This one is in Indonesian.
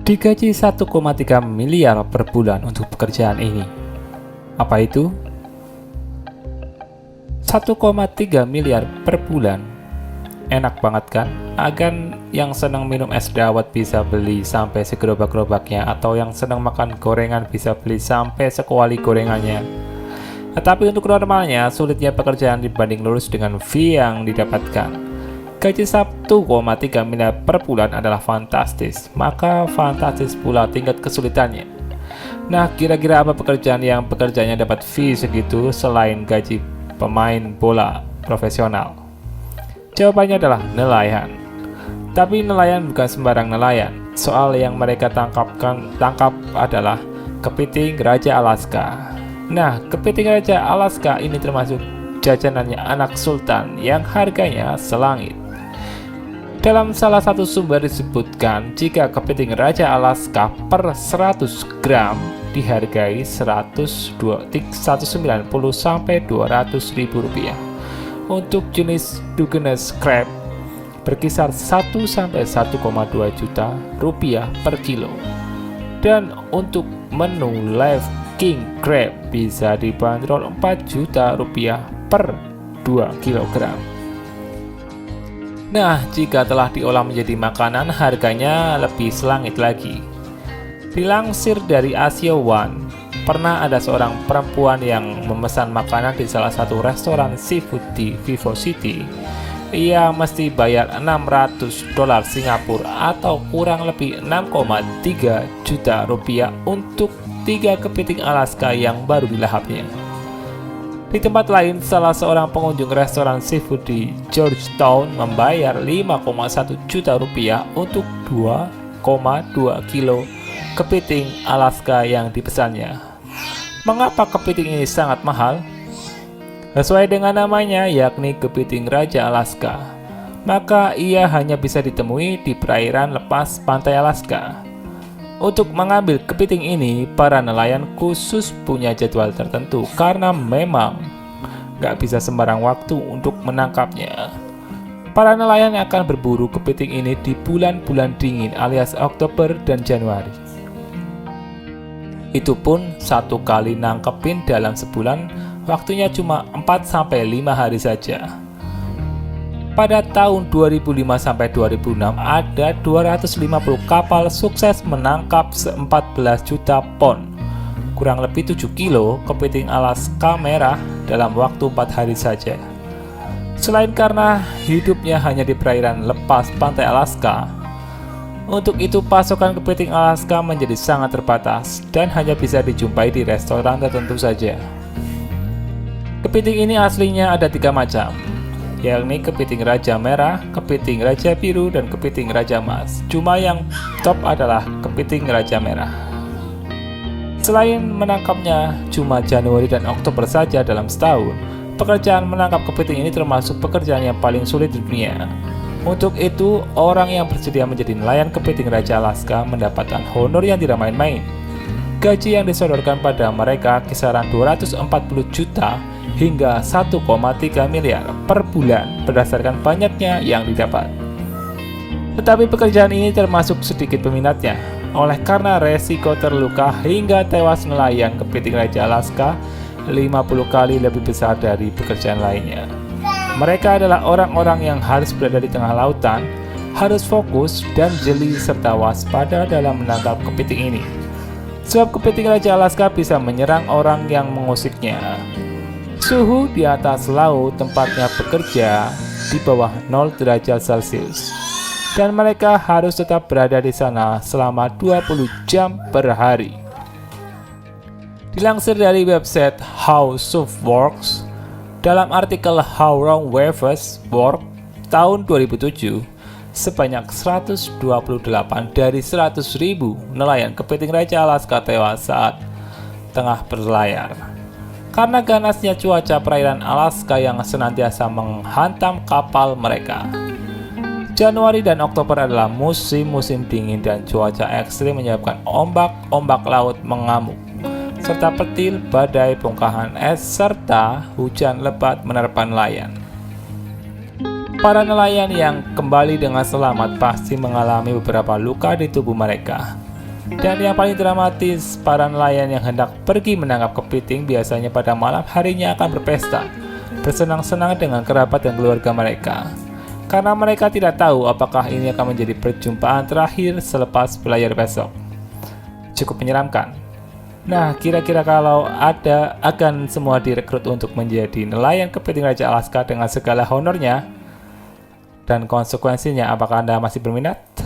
Digaji 1,3 miliar per bulan untuk pekerjaan ini. Apa itu? 1,3 miliar per bulan. Enak banget kan? Agan yang senang minum es dawet bisa beli sampai segerobak-gerobaknya, atau yang senang makan gorengan bisa beli sampai sekuali gorengannya. Tetapi untuk normalnya, sulitnya pekerjaan dibanding lulus dengan fee yang didapatkan. Gaji 1,3 miliar per bulan adalah fantastis, maka fantastis pula tingkat kesulitannya. Nah, kira-kira apa pekerjaan yang pekerjaannya dapat fee segitu selain gaji pemain bola profesional? Jawabannya adalah nelayan. Tapi nelayan bukan sembarang nelayan. Soal yang mereka tangkap adalah kepiting Raja Alaska. Nah, kepiting Raja Alaska ini termasuk jajanannya anak sultan yang harganya selangit. Dalam salah satu sumber disebutkan jika kepiting Raja Alaska per 100 gram dihargai 190 sampai 200 ribu rupiah. Untuk jenis Dungeness crab berkisar 1 sampai 1,2 juta rupiah per kilo. Dan untuk menu live king crab bisa dibanderol 4 juta rupiah per 2 kilogram. Nah, jika telah diolah menjadi makanan, harganya lebih selangit lagi. Dilansir dari Asia One, pernah ada seorang perempuan yang memesan makanan di salah satu restoran seafood di Vivo City. Ia mesti bayar 600 dolar Singapura atau kurang lebih 6,3 juta rupiah untuk 3 kepiting Alaska yang baru dilahapnya. Di tempat lain, salah seorang pengunjung restoran seafood di Georgetown membayar 5,1 juta rupiah untuk 2,2 kilo kepiting Alaska yang dipesannya. Mengapa kepiting ini sangat mahal? Sesuai dengan namanya, yakni kepiting Raja Alaska, maka ia hanya bisa ditemui di perairan lepas pantai Alaska. Untuk mengambil kepiting ini, para nelayan khusus punya jadwal tertentu karena memang nggak bisa sembarang waktu untuk menangkapnya. Para nelayan akan berburu kepiting ini di bulan-bulan dingin alias Oktober dan Januari. Itu pun satu kali nangkepin dalam sebulan, waktunya cuma 4-5 hari saja. Pada tahun 2005 sampai 2006 ada 250 kapal sukses menangkap 14 juta pon, kurang lebih 7 kilo kepiting Alaska merah dalam waktu 4 hari saja. Selain karena hidupnya hanya di perairan lepas pantai Alaska, untuk itu pasokan kepiting Alaska menjadi sangat terbatas dan hanya bisa dijumpai di restoran tertentu saja. Kepiting ini aslinya ada 3 macam, yakni kepiting Raja Merah, kepiting Raja Biru, dan kepiting Raja Emas. Cuma yang top adalah kepiting Raja Merah. Selain menangkapnya cuma Januari dan Oktober saja dalam setahun, pekerjaan menangkap kepiting ini termasuk pekerjaan yang paling sulit di dunia. Untuk itu, orang yang bersedia menjadi nelayan kepiting Raja Alaska mendapatkan honor yang tidak main-main. Gaji yang disodorkan pada mereka kisaran 240 juta hingga 1,3 miliar per bulan berdasarkan banyaknya yang didapat. Tetapi pekerjaan ini termasuk sedikit peminatnya, oleh karena resiko terluka hingga tewas nelayan kepiting Raja Alaska 50 kali lebih besar dari pekerjaan lainnya. Mereka adalah orang-orang yang harus berada di tengah lautan, harus fokus dan jeli serta waspada dalam menangkap kepiting ini. Sebab kepiting Raja Alaska bisa menyerang orang yang mengusiknya. Suhu di atas laut tempatnya bekerja di bawah 0 derajat Celcius, dan mereka harus tetap berada di sana selama 20 jam per hari. Dilansir dari website How Surf Works, dalam artikel How Wrong Waves Work tahun 2007, sebanyak 128 dari 100.000 nelayan kepiting Raja Alaska tewas saat tengah berlayar. Karena ganasnya cuaca perairan Alaska yang senantiasa menghantam kapal mereka. Januari dan Oktober adalah musim-musim dingin dan cuaca ekstrim menyebabkan ombak-ombak laut mengamuk, serta petir, badai, bongkahan es, serta hujan lebat menerpa nelayan. Para nelayan yang kembali dengan selamat pasti mengalami beberapa luka di tubuh mereka. Dan yang paling dramatis, para nelayan yang hendak pergi menangkap kepiting biasanya pada malam harinya akan berpesta, bersenang-senang dengan kerabat dan keluarga mereka. Karena mereka tidak tahu apakah ini akan menjadi perjumpaan terakhir selepas belayar besok. Cukup menyeramkan. Nah, kira-kira kalau ada akan semua direkrut untuk menjadi nelayan kepiting Raja Alaska dengan segala honornya dan konsekuensinya, apakah Anda masih berminat?